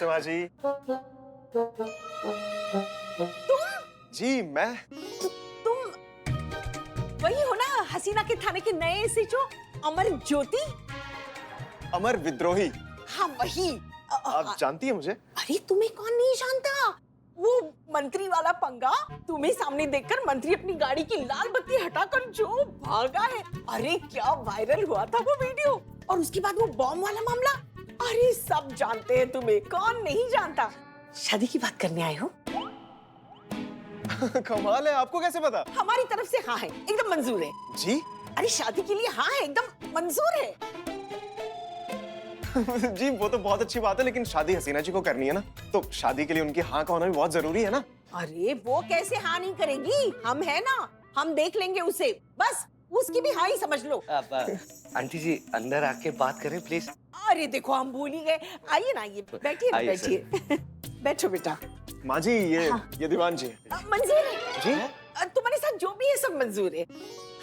नमस्ते माँ जी। तुम जी मैं। तुम वही हो ना, हसीना के थाने के नए एसएचओ अमर ज्योति? अमर विद्रोही। हाँ वही। आप जानती है मुझे? अरे तुम्हें कौन नहीं जानता? वो मंत्री वाला पंगा, तुम्हें सामने देखकर मंत्री अपनी गाड़ी की लाल बत्ती हटाकर जो भागा है। अरे क्या वायरल हुआ था वो वीडियो, और उसके बाद वो बॉम्ब वाला मामला। अरे सब जानते हैं तुम्हें, कौन नहीं जानता। शादी की बात करने आए हो? कमाल है, आपको कैसे पता? हमारी तरफ से हाँ है, एकदम मंजूर है। जी? अरे शादी के लिए हाँ है, एकदम मंजूर है। जी वो तो बहुत अच्छी बात है, लेकिन शादी हसीना जी को करनी है ना, तो शादी के लिए उनकी हाँ का होना भी बहुत जरूरी है ना। अरे वो कैसे हाँ नहीं करेगी, हम है ना, हम देख लेंगे उसे, बस उसकी भी हाँ ही समझ लो। अब आंटी जी अंदर आके बात करें प्लीज। अरे देखो हम भूल ही गए। आइए ना, आइए बैठिए आइए, बैठिए। बैठो बेटा। माँ जी ये हाँ। ये दीवान जी। मंजूर है जी? तुम्हारे साथ जो भी है सब मंजूर है।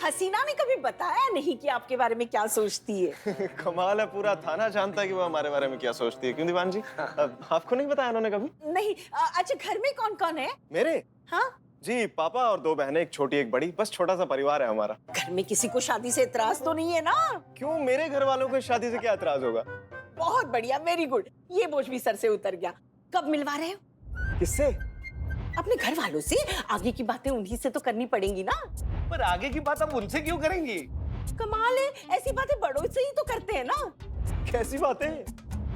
हसीना ने कभी बताया नहीं कि आपके बारे में क्या सोचती है। कमाल है, पूरा थाना जानता है कि वो हमारे बारे में क्या सोचती है। क्यों दीवान जी? आपको नहीं बताया उन्होंने कभी? नहीं। अच्छा घर में कौन कौन है? मेरे? हाँ जी पापा और 2 बहनें, एक छोटी एक बड़ी, बस छोटा सा परिवार है हमारा। घर में किसी को शादी से इतराज तो नहीं है ना? क्यों, मेरे घर वालों को शादी से क्या एतराज होगा? बहुत बढ़िया, वेरी गुड, ये बोझ भी सर से उतर गया। कब मिलवा रहे हो? किससे? अपने घर वालों से। आगे की बातें उन्हीं से तो करनी पड़ेंगी ना। पर आगे की बात आप उनसे क्यों करेंगी? कमाल है, ऐसी बातें बड़ों से ही तो करते हैं ना। कैसी बातें?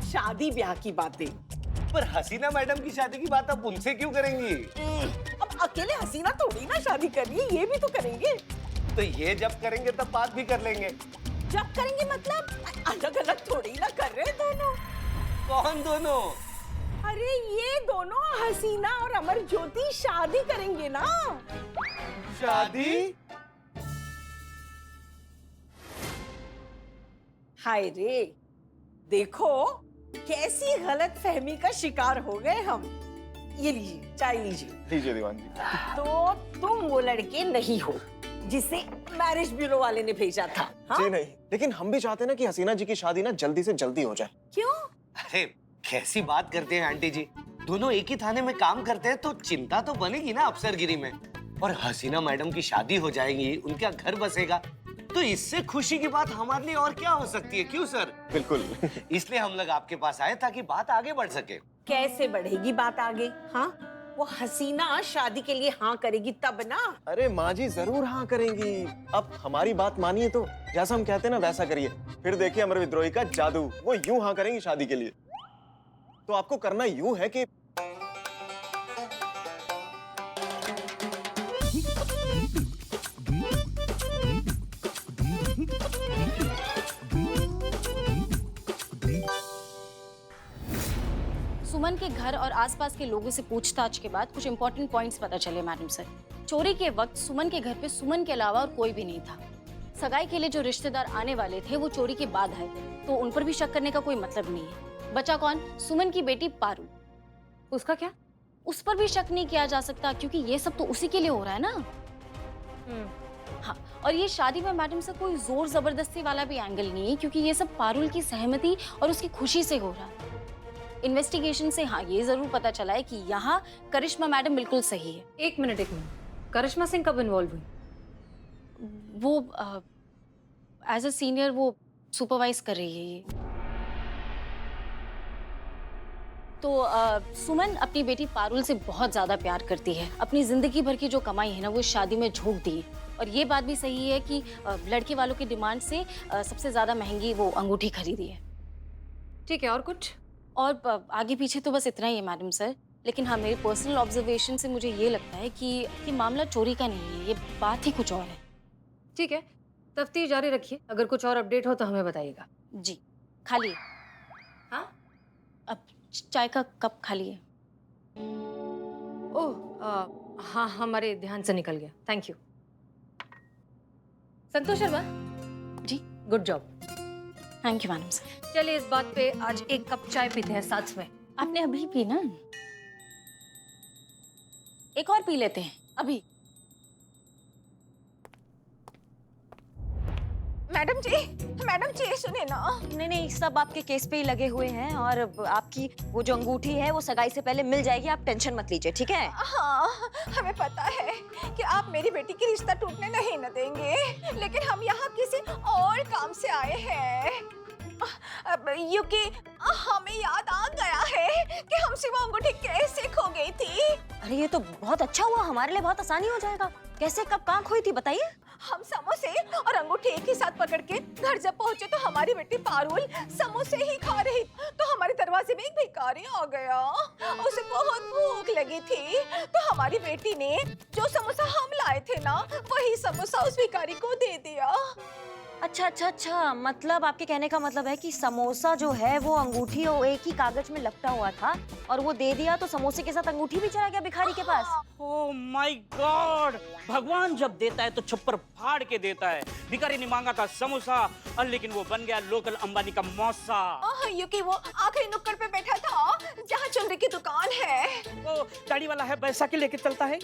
शादी ब्याह की बातें। पर हसीना मैडम की शादी की बात आप उनसे क्यों करेंगी? अब अकेले हसीना थोड़ी ना शादी कर रही है, ये भी तो करेंगे। तो ये जब करेंगे तब बात भी कर लेंगे। जब करेंगे मतलब अलग अलग थोड़ी ना कर रहे हैं दोनों। कौन दोनों? अरे ये दोनों हसीना और अमर ज्योति शादी करेंगे ना। शादी? हाय रे, देखो कैसी गलत फहमी का शिकार हो गए हम। ये लीजिए चाय लीजिए। लीजिए दीवान जी। तो तुम वो लड़के नहीं हो जिसे मैरिज ब्यूरो वाले ने भेजा था? हाँ? जी नहीं, लेकिन हम भी चाहते हैं ना कि हसीना जी की शादी ना जल्दी से जल्दी हो जाए। क्यों? अरे कैसी बात करते हैं आंटी जी, दोनों एक ही थाने में काम करते हैं तो चिंता तो बनेगी ना अफसरगिरी में। और हसीना मैडम की शादी हो जाएगी, उनका घर बसेगा, तो इससे खुशी की बात हमारे लिए और क्या हो सकती है? क्यों सर? बिल्कुल। इसलिए हम लोग आपके पास आए ताकि बात आगे बढ़ सके। कैसे बढ़ेगी बात आगे? हाँ, वो हसीना शादी के लिए हाँ करेगी तब ना। अरे माँ जी जरूर हाँ करेंगी। अब हमारी बात मानिए तो जैसा हम कहते हैं ना वैसा करिए, फिर देखिए अमर विद्रोही का जादू। वो यूं हाँ करेंगी शादी के लिए। तो आपको करना यूं है कि सुमन के घर और आसपास के लोगों से पूछताछ के बाद कुछ इंपॉर्टेंट पॉइंट्स पता चले मैडम सर। चोरी के वक्त सुमन के घर पे सुमन के अलावा और कोई भी नहीं था। सगाई के लिए जो रिश्तेदार आने वाले थे वो चोरी के बाद आए, तो उन पर भी शक करने का कोई मतलब नहीं है। बचा कौन? सुमन की बेटी पारू। उसका क्या? उस पर भी शक नहीं किया जा सकता क्योंकि ये सब तो उसी के लिए हो रहा है ना। हाँ, और ये शादी में मैडम सर कोई जोर जबरदस्ती वाला भी एंगल नहीं है क्योंकि ये सब पारुल की सहमति और उसकी खुशी से हो रहा है। इन्वेस्टिगेशन से हाँ ये जरूर पता चला है कि यहाँ करिश्मा मैडम बिल्कुल सही है। एक मिनट, करिश्मा सिंह कब इन्वॉल्व हुई? वो एज अ सीनियर वो सुपरवाइज कर रही है ये। तो सुमन अपनी बेटी पारुल से बहुत ज्यादा प्यार करती है। अपनी जिंदगी भर की जो कमाई है ना वो शादी में झोंक दी है। और ये बात भी सही है कि लड़के वालों की डिमांड से सबसे ज्यादा महंगी वो अंगूठी खरीदी है। ठीक है, और कुछ? और आगे पीछे तो बस इतना ही है मैडम सर। लेकिन हाँ, मेरे पर्सनल ऑब्जर्वेशन से मुझे ये लगता है कि ये मामला चोरी का नहीं है, ये बात ही कुछ और है। ठीक है, तफ्तीश जारी रखिए। अगर कुछ और अपडेट हो तो हमें बताइएगा। जी। खाली है? हाँ? अब चाय का कप खाली है। ओह हाँ, हमारे ध्यान से निकल गया। Thank you. Santosh Sharma ji. Good job. Thank you madam sir. चलिए इस बात पे आज एक कप चाय पीते हैं साथ में। आपने अभी पी ना? एक और पी लेते हैं अभी। मैडम जी सुने ना। नहीं, सब आपके केस पे ही लगे हुए हैं और आपकी वो जो अंगूठी है वो सगाई से पहले मिल जाएगी, आप टेंशन मत लीजिए, ठीक है? हाँ, हमें पता है कि आप मेरी बेटी की रिश्ता टूटने नहीं न देंगे, लेकिन हम यहाँ किसी और काम से आए हैं। क्योंकि हमें याद आ गया है कि हमसे वो अंगूठी कैसे खो गई थी। अरे ये तो बहुत अच्छा हुआ, हमारे लिए बहुत आसानी हो जाएगा। कैसे, कब, कहाँ खोई थी बताइए? हम समोसे और अंगूठी एक ही साथ पकड़ के घर जब पहुंचे तो हमारी बेटी पारुल समोसे ही खा रही, तो हमारे दरवाजे में एक भिखारी आ गया। उसे बहुत भूख लगी थी, तो हमारी बेटी ने जो समोसा हम लाए थे ना, वही समोसा उस भिखारी को दे दिया। अच्छा, मतलब आपके कहने का मतलब है कि समोसा जो है वो अंगूठी और एक ही कागज में लपटा हुआ था और वो दे दिया तो समोसे के साथ अंगूठी भी चला गया भिखारी के पास। ओह माय गॉड, भगवान जब देता है तो छप्पर फाड़ के देता है। भिखारी ने मांगा था समोसा और लेकिन वो बन गया लोकल अंबानी का मौसा। क्योंकि वो आखिरी नुक्कड़ पे बैठा था जहाँ चंद्र की दुकान है। वो दाढ़ी वाला है, पैसा के लेके चलता है।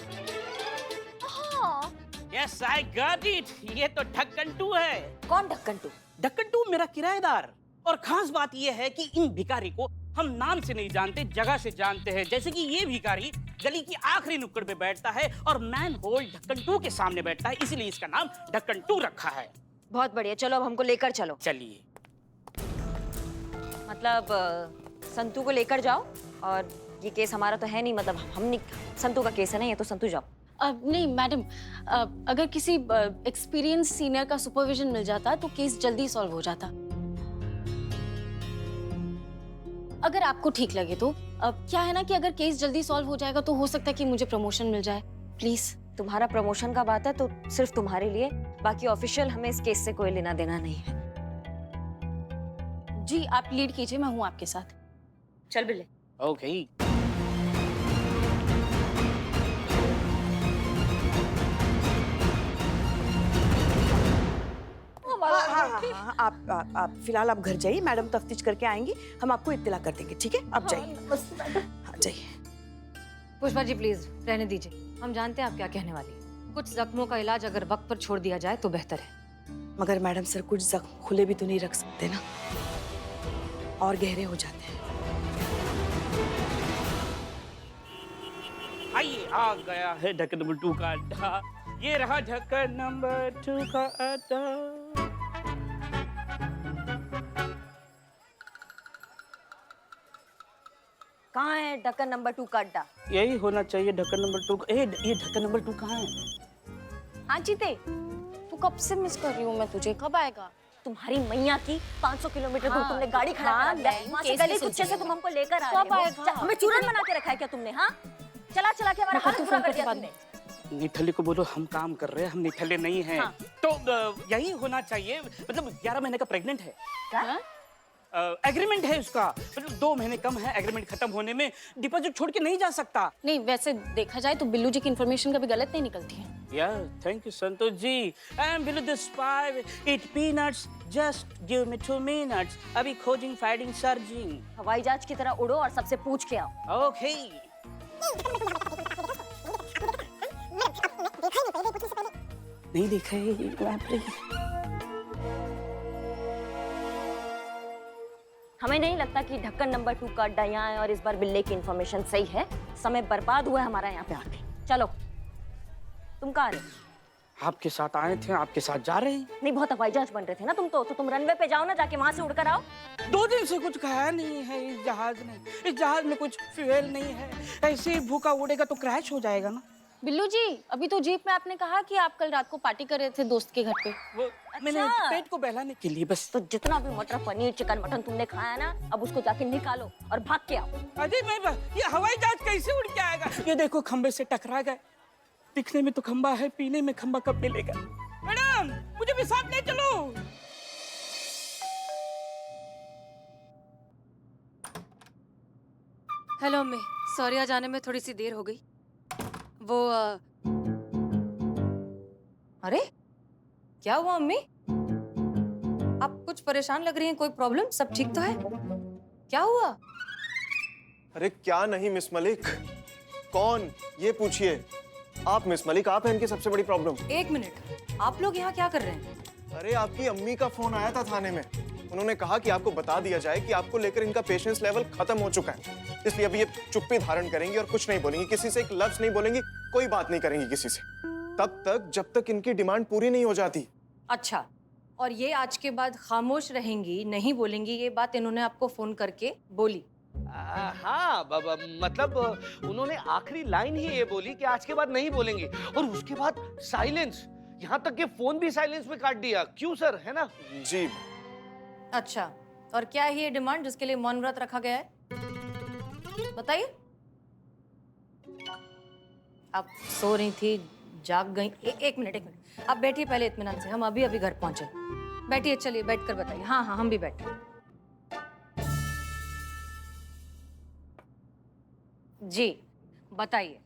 हाँ। यस आई गॉट इट, ये तो ढक्कन 2 है। कौन ढक्कन 2? ढक्कन 2 मेरा किराएदार। और खास बात ये है कि इन भिखारी को हम नाम से नहीं जानते, जगह से जानते हैं। जैसे कि ये भिखारी गली की आखिरी नुक्कड़ पे बैठता है और मैन होल ढक्कन 2 के सामने बैठता है, इसीलिए इसका नाम ढक्कन 2 रखा है। बहुत बढ़िया, चलो अब हमको लेकर चलो। चलिए। मतलब संतू को लेकर जाओ, और ये केस हमारा तो है नहीं, मतलब हम नहीं, संतू का केस है ना ये, तो संतू जाओ। नहीं मैडम, अगर किसी एक्सपीरियंस सीनियर का सुपरविजन मिल जाता तो केस जल्दी सॉल्व हो जाता। अगर आपको ठीक लगे तो क्या है ना कि अगर केस जल्दी सॉल्व हो जाएगा तो हो सकता है कि मुझे प्रमोशन मिल जाए। प्लीज। तुम्हारा प्रमोशन का बात है तो सिर्फ तुम्हारे लिए, बाकी ऑफिशियल हमें इस केस से कोई लेना देना नहीं है। जी आप लीड कीजिए, मैं हूँ आपके साथ। चल बिल्ले। ओके। हाँ, आप फिलहाल आप घर जाइए, मैडम तफ्तीश करके आएंगी, हम आपको इत्तला कर देंगे, ठीक है? आप जाइए। हाँ जाइए। पुष्पा जी प्लीज रहने दीजिए, हम जानते हैं आप क्या कहने वाली हैं। कुछ जख्मों का इलाज अगर वक्त पर छोड़ दिया जाए तो बेहतर है। मगर मैडम सर, कुछ जख्म खुले भी तो नहीं रख सकते ना, और गहरे हो जाते हैं। आइए, आ गया है ढक्कन नंबर 2 का अड्डा। ये रहा ढक्कन नंबर 2 का अड्डा। कहाँ है ढक्कन नंबर 2 का अड्डा? यही होना चाहिए ढक्कन नंबर 2 का। ये ढक्कन नंबर 2 कहाँ है? हाँ जीते, तू कब से मिस कर रही हूँ मैं तुझे, कब आएगा? तुम्हारी मैया की 500 किलोमीटर दूर तुमने गाड़ी खड़ा हाँ, करा दिया, बहन, वहाँ से केस गली की कुच्चे से सोचेंगे। तुम हमको लेकर आ कब रहे आएगा? हो। हमें चूरन बना के रखा है क्या तुमने? हाँ, चला चला के हमारा हाथ पूरा कर दिया तुमने। निठल्ले को बोलो हम काम कर रहे हैं, हम निठल्ले नहीं हैं। हाँ। तो यही होना चाहिए, मतलब 11 महीने का प्रेग्नेंट है। क्या? एग्रीमेंट है उसका, मतलब 2 महीने कम है एग्रीमेंट खत्म होने में, डिपॉजिट छोड़ के नहीं जा सकता। नहीं वैसे देखा जाए तो बिल्लू जी की इन्फॉर्मेशन कभी गलत नहीं निकलती है। Yeah, thank you Santosh ji. I'm below the spy, eat peanuts, just give me 2 minutes. अभी खोजिंग, फाइटिंग, सर्जिंग। हवाई जहाज की तरह उड़ो और सबसे पूछ के आओ। Okay. नहीं देखा है, बाप रे। हमें नहीं लगता कि ढक्कन नंबर 2 का अड्डा यहाँ है और इस बार बिल्ले की इन्फॉर्मेशन सही है। समय बर्बाद हुआ है हमारा यहाँ पे आके। चलो, तुम कहाँ रहे? आपके साथ आए थे, आपके साथ जा रहे हैं। नहीं, बहुत हवाई जहाज बन रहे थे ना तुम तो तुम रनवे पे जाओ ना, जाके वहां से उड़कर आओ। 2 दिन से कुछ खाया नहीं है इस जहाज ने, इस जहाज में कुछ फ्यूल नहीं है, ऐसे ही भूखा उड़ेगा तो क्रैश हो जाएगा ना। बिल्लू जी, अभी तो जीप में आपने कहा कि आप कल रात को पार्टी कर रहे थे दोस्त के घर पे। वो मैंने पेट को बहलाने के लिए बस। तो जितना भी मटर पनीर चिकन मटन तुमने खाया ना, अब उसको जाके निकालो और भाग के आओ। अरे मैं ये हवाई जहाज कैसे उड़ के आएगा? ये देखो खंबे से टकरा गए, दिखने में तो खंबा है, पीने में खंबा कब मिलेगा? मैडम मुझे भी साथ ले चलो। हेलो अम्मी, सॉरी आज आने में थोड़ी सी देर हो गई। वो अरे क्या हुआ अम्मी? आप कुछ परेशान लग रही हैं, कोई प्रॉब्लम? सब ठीक तो है? क्या हुआ? अरे क्या नहीं मिस मलिक, कौन ये पूछिए। आप मिस मलिक, आप हैं इनकी सबसे बड़ी प्रॉब्लम। एक मिनट, आप लोग यहाँ क्या कर रहे हैं? अरे आपकी अम्मी का फोन आया था थाने में। उन्होंने कहा कि आपको बता दिया जाए कि आपको लेकर इनका पेशेंस लेवल खत्म हो चुका है, इसलिए अब ये चुप्पी धारण करेंगी और कुछ नहीं बोलेंगी, किसी से एक लफ्ज नहीं बोलेंगी, कोई बात नहीं करेंगी किसी से, तब तक जब तक इनकी डिमांड पूरी नहीं हो जाती। अच्छा, और ये आज के बाद खामोश रहेंगी, नहीं बोलेंगी, ये बात इन्होंने आपको फोन करके बोली? हाँ मतलब उन्होंने आखिरी लाइन ही ये बोली कि आज के बाद नहीं बोलेंगे, और उसके बाद साइलेंस, यहाँ तक कि फोन भी साइलेंस में काट दिया। क्यों सर, है ना? जी। अच्छा, और क्या है ये डिमांड जिसके लिए मौन व्रत रखा गया है? बताइए। आप सो रही थी, जाग गई? एक मिनट, आप बैठिए पहले इत्मीनान से, हम अभी अभी घर पहुंचे। बैठिए, चलिए बैठ कर बताइए। हाँ हाँ, हम भी बैठे। जी बताइए,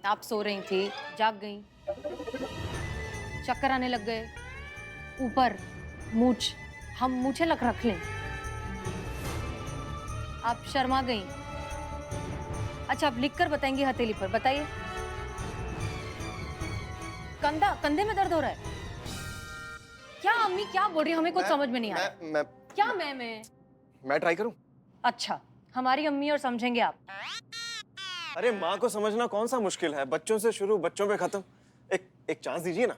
आप सो रही थी, जाग गई, चक्कर आने लग गए, ऊपर मूछ, हम मूछे रख लें, आप शर्मा गई? अच्छा, आप लिखकर बताएंगी हथेली पर? बताइए। कंधे में दर्द हो रहा है क्या? अम्मी क्या बोल रही है, हमें कुछ समझ में नहीं आ रहा। क्या मैं ट्राई करूं? अच्छा, हमारी अम्मी और समझेंगे आप? अरे माँ को समझना कौन सा मुश्किल है, बच्चों से शुरू बच्चों पे खत्म। एक चांस दीजिए ना।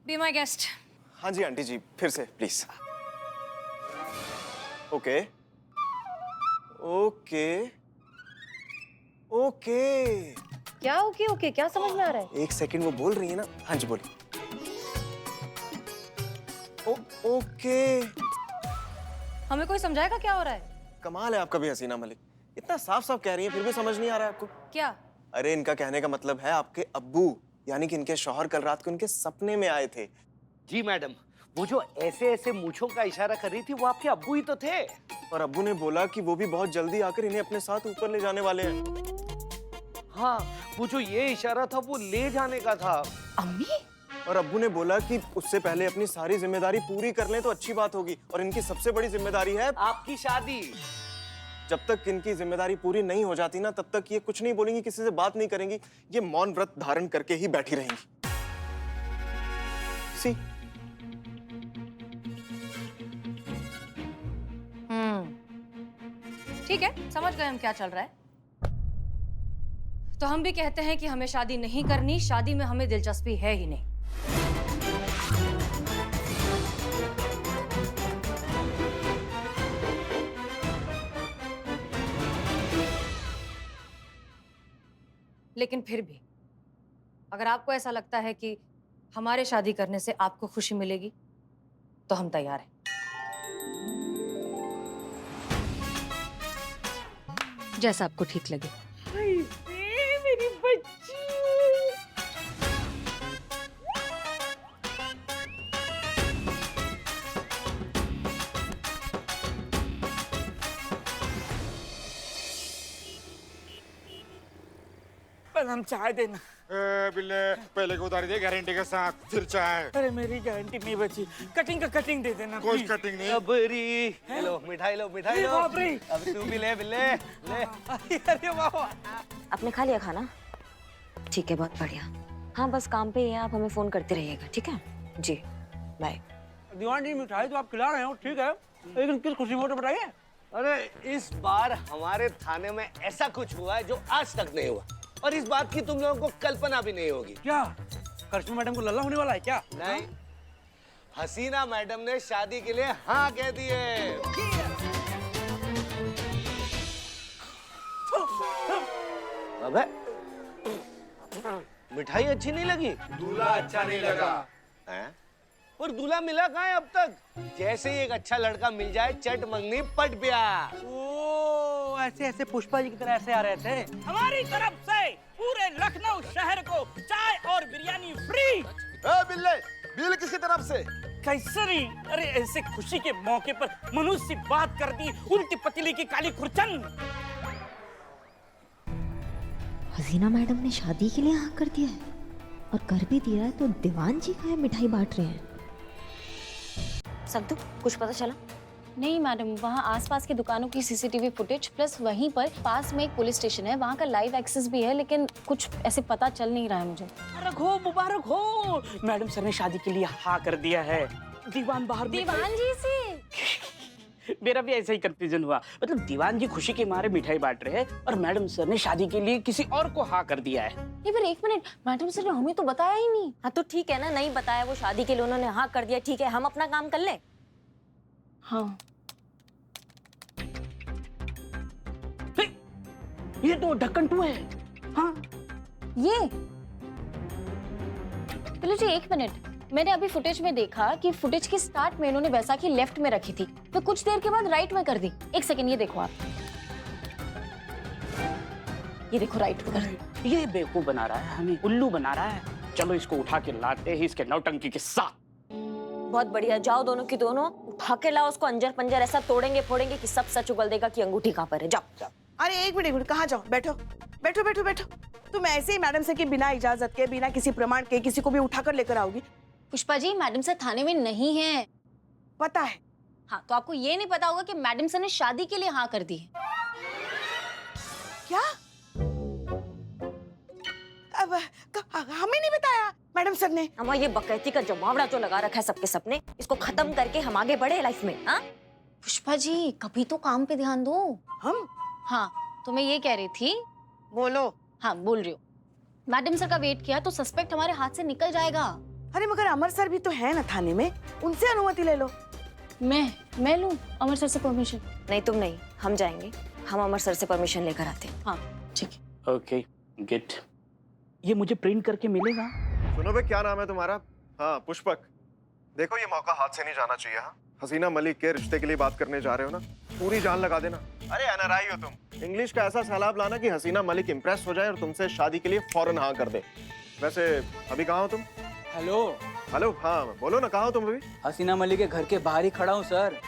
Be my guest. हाँ जी आंटी जी, फिर से प्लीज। Okay okay okay. क्या ओके ओके, क्या समझ में आ रहा है? एक सेकंड, वो बोल रही है ना। हाँ जी बोलिए। ओके। हमें कोई समझाएगा क्या हो रहा है? कमाल है आपका भी हसीना मलिक, इतना साफ साफ कह रही है फिर भी समझ नहीं आ रहा है आपको। क्या? अरे इनका कहने का मतलब है आपके अब्बू यानी कि इनके शौहर कल रात को इनके सपने में आए थे। जी मैडम, वो जो ऐसे ऐसे मूंछों का इशारा कर रही थी वो आपके अब्बू ही तो थे। और अब्बू ने बोला कि वो भी बहुत जल्दी आकर इन्हें अपने साथ ऊपर ले जाने वाले हैं। हाँ, वो जो ये इशारा था वो ले जाने का था। अम्मी? और अब्बू ने बोला कि उससे पहले अपनी सारी जिम्मेदारी पूरी कर लें तो अच्छी बात होगी, और इनकी सबसे बड़ी जिम्मेदारी है आपकी शादी। जब तक इनकी जिम्मेदारी पूरी नहीं हो जाती ना, तब तक ये कुछ नहीं बोलेंगी, किसी से बात नहीं करेंगी, ये मौन व्रत धारण करके ही बैठी रहेंगी। सी। ठीक है, समझ गए हम क्या चल रहा है। तो हम भी कहते हैं कि हमें शादी नहीं करनी, शादी में हमें दिलचस्पी है ही नहीं। लेकिन फिर भी अगर आपको ऐसा लगता है कि हमारे शादी करने से आपको खुशी मिलेगी तो हम तैयार हैं। जैसा आपको ठीक लगे। मेरी बच्ची। पर हम चाय देना। बिल्ले पहले को उतारी दे गारंटी के साथ, फिर चाय। अरे मेरी गारंटी नहीं बची, कटिंग का कटिंग दे देना। कोई please। कटिंग नहीं। अबरी, लो मिठाई लो, मिठाई लो। बाप रे। अब तू भी ले बिल्ले, ले। अरे वाह। आपने खा लिया खाना? ठीक है, बहुत बढ़िया। हाँ, बस काम पे ही है, आप हमें फोन करते रहिएगा, ठीक है? जी, बाय। दीवान जी, मिठाई तो आप खिला रहे हो, ठीक है, लेकिन किस खुशी में तो बताइए। अरे इस बार हमारे थाने में ऐसा कुछ हुआ है जो आज तक नहीं हुआ, और इस बात की तुम लोगों को कल्पना भी नहीं होगी। क्या करिश्मा मैडम को लल्ला होने वाला है क्या? नहीं, हसीना मैडम ने शादी के लिए हाँ कह दी है। अबे, मिठाई अच्छी नहीं लगी? दूल्हा अच्छा नहीं लगा। हैं? और दूल्हा मिला कहाँ है अब तक? जैसे ही एक अच्छा लड़का मिल जाए, चट मंगनी पट ब्याह। ओ, ऐसे ऐसे पुष्पा जी की तरह ऐसे आ रहे थे। हमारी तरफ से पूरे लखनऊ शहर को चाय और बिरयानी फ्री। बिल्ले, बिल किसी तरफ से? कैसे नहीं? अरे ऐसे खुशी के मौके पर मनुष्य से बात कर दी, उल्टी पतीली की काली खुरचन। हसीना मैडम ने शादी के लिए हाँ कर दिया है और कर भी दिया है, तो दीवान जी का है मिठाई बांट रहे हैं। संतु, कुछ पता चला? नहीं मैडम, वहाँ आसपास की दुकानों की सीसीटीवी फुटेज प्लस वहीं पर पास में एक पुलिस स्टेशन है, वहाँ का लाइव एक्सेस भी है, लेकिन कुछ ऐसे पता चल नहीं रहा है मुझे। मुबारक हो, मैडम सर ने शादी के लिए हाँ कर दिया है। दीवान बाहर दीवान जी से मेरा भी ऐसा ही कंफ्यूजन हुआ। मतलब दीवान जी खुशी के मारे मिठाई बांट रहे हैं और मैडम सर ने शादी के लिए किसी और को हाँ कर दिया है। नहीं पर एक मिनट, मैडम सर ने हमें तो बताया ही नहीं। हाँ तो ठीक है ना, नहीं बताया, वो शादी के लिए उन्होंने हाँ कर दिया, ठीक है, हम अपना काम कर लें। हाँ ये तो ढक्कन 2 है। हाँ ये चलो जी, एक मिनट, मैंने अभी फुटेज में देखा कि फुटेज की स्टार्ट में इन्होंने बैसाखी लेफ्ट में रखी थी, फिर कुछ देर के बाद राइट में कर दी। एक सेकंड, ये देखो आप, ये देखो राइट में कर दी। ये बेवकूफ बना रहा है, हमें उल्लू बना रहा है। चलो इसको उठा के लाते हैं इसके नौटंकी के साथ। बहुत बढ़िया, जाओ दोनों की दोनों, उठा के लाओ उसको, अंजर पंजर ऐसा तोड़ेंगे फोड़ेंगे कि सब सच उगल देगा कि अंगूठी कहाँ पर है। जाओ जाओ। अरे एक मिनट, कहाँ जाओ? बैठो बैठो बैठो बैठो। तुम ऐसे ही मैडम से कि बिना इजाजत के, बिना किसी प्रमाण के किसी को भी उठाकर लेकर आओगी? पुष्पा जी, मैडम सर थाने में नहीं है। पता है। हाँ, तो आपको ये नहीं पता होगा कि मैडम सर ने शादी के लिए हाँ कर दी है। क्या? अब हमें नहीं बताया मैडम सर ने? हमारा ये बकैती का जमावड़ा जो लगा रखा है सबके सपने, इसको खत्म करके हम आगे बढ़े लाइफ में। हाँ पुष्पा जी, कभी तो काम पे ध्यान दो। हम? हाँ, तो मैं ये कह रही थी। बोलो। हाँ बोल रही हूँ, मैडम सर का वेट किया तो सस्पेक्ट हमारे हाथ से निकल जाएगा। अरे मगर अमर सर भी तो है ना थाने में, उनसे अनुमति ले लो। मैं लूं अमर सर से परमिशन? नहीं तुम नहीं, हम जाएंगे, हम अमर सर से परमिशन लेकर आते हैं। हाँ ठीक है। ओके गेट, ये मुझे प्रिंट करके मिलेगा? सुनो बे, क्या नाम है तुम्हारा? हाँ पुष्पक, देखो ये मौका हाथ से नहीं जाना चाहिए। हाँ, हसीना मलिक के रिश्ते के लिए बात करने जा रहे हो ना, पूरी जान लगा देना। अरे एनआरआई हो तुम, इंग्लिश का ऐसा सैलाब लाना कि हसीना मलिक इम्प्रेस हो जाए और तुमसे शादी के लिए फौरन हाँ कर दे। वैसे अभी कहाँ हो तुम? हेलो हेलो, हाँ बोलो ना, कहाँ हो तुम अभी? हसीना मलिक के घर के बाहर ही खड़ा हूँ सर,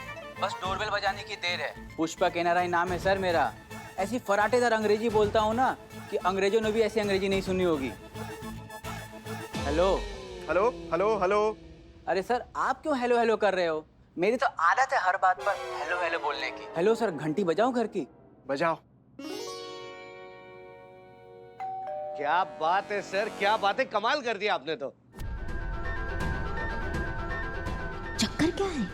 बस डोरबेल बजाने की देर है। पुष्पक एनआरआई नाम है सर मेरा। ऐसी फराटेदार अंग्रेजी बोलता हूँ ना कि अंग्रेजों ने भी ऐसी अंग्रेजी नहीं सुनी होगी। Hello hello hello hello. अरे सर, आप क्यों हेलो हेलो कर रहे हो? मेरी तो आदत है हर बात पर हेलो हेलो बोलने की। हेलो सर, घंटी बजाऊं घर की? बजाओ। क्या बात है सर, क्या बात है, कमाल कर दिया आपने तो। चक्कर क्या है?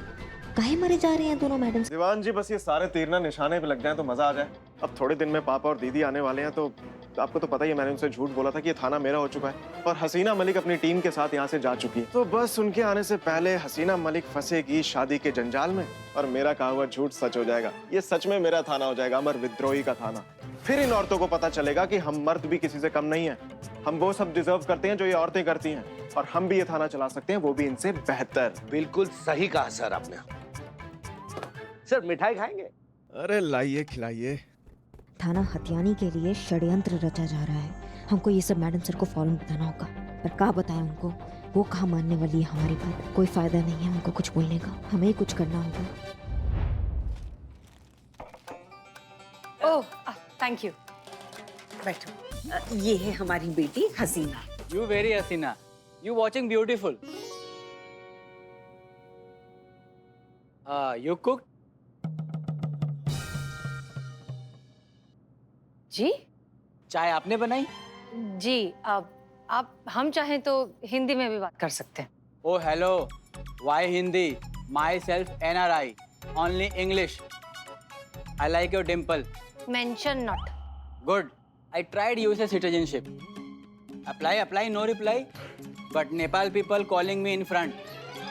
काहे मरे जा रहे हैं दोनों मैडम? दीवान जी, बस ये सारे तीर ना निशाने पे लग जाएं तो मजा आ जाए। अब थोड़े दिन में पापा और दीदी आने वाले हैं, तो आपको तो पता ही है, मैंने उनसे झूठ बोला था कि ये थाना मेरा हो चुका है और हसीना मलिक अपनी टीम के साथ यहाँ से जा चुकी है। तो बस उनके आने से पहले हसीना मलिक फंसेगी शादी के जंजाल में और मेरा कहा हुआ झूठ सच हो जाएगा। ये सच में मेरा थाना हो जाएगा, अमर विद्रोही का थाना। फिर इन औरतों को पता चलेगा कि हम मर्द भी किसी से कम नहीं है, हम वो सब डिजर्व करते हैं जो ये औरतें करती हैं, और हम भी ये थाना चला सकते हैं, वो भी इनसे बेहतर। बिल्कुल सही कहा सर आपने। सर मिठाई खाएंगे? अरे लाइए, खिलाइए। थाना हथियाने के लिए षड्यंत्र रचा जा रहा है। हमको ये सब मैडम सर को फौरन बताना होगा, पर क्या बताएं उनको? वो कहाँ मानने वाली है हमारी बात? कोई फायदा नहीं है उनको कुछ बोलने का, हमें ही कुछ करना होगा। Oh thank you. बैठो। ये है हमारी बेटी Hasina. You very Hasina, you watching beautiful. You cook? जी चाय आपने बनाई? जी, अब आप हम चाहें तो हिंदी में भी बात कर सकते हैं। Oh hello, why Hindi? Myself NRI, only English. I like your dimple. Mention not. Good. I tried US citizenship. Apply, no reply. But Nepal people calling me in front.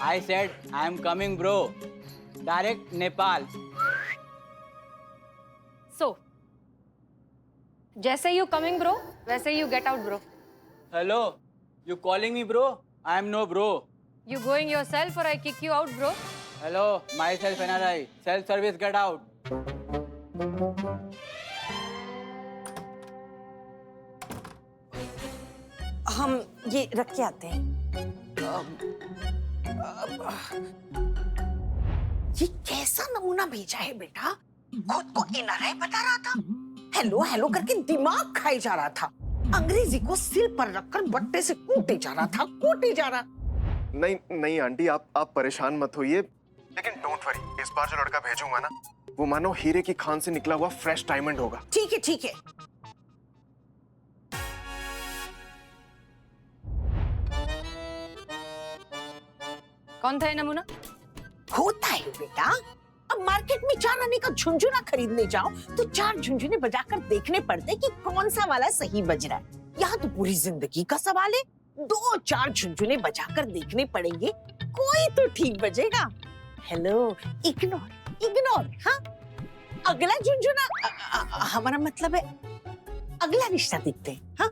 I said, I am coming, bro. Direct Nepal. So, जैसे you coming bro, वैसे you get out bro. Hello. You calling me, bro? I am no bro. You going yourself or I kick you out bro? Hello. Myself NRI. Self-service, get out. हम ये रख के आते हैं। ये कैसा नमूना भेजा है बेटा? खुद को एनआरआई बता रहा था, हेलो हेलो करके दिमाग खाई जा रहा था, अंग्रेजी को सिर पर रखकर बट्टे से कूटे जा रहा था, कूटे जा रहा। नहीं नहीं आंटी, आप परेशान मत होइए, लेकिन डोंट वरी, इस बार जो लड़का भेजूंगा ना, वो मानो हीरे की खान से निकला हुआ फ्रेश डायमंड होगा। ठीक है ठीक है। कौन था ये नमूना? होता है बेटा, अब मार्केट में 4 आने का झुंझुना खरीदने जाओ तो 4 झुंझुने बजाकर देखने पड़ते कि कौन सा वाला सही बज रहा है। यहाँ तो पूरी जिंदगी का सवाल है, 2-4 झुंझुने बजाकर देखने पड़ेंगे, कोई तो ठीक बजेगा। Hello, ignore ignore. हाँ, अगला झुंझुना हमारा मतलब है अगला रिश्ता देखते हैं। हाँ,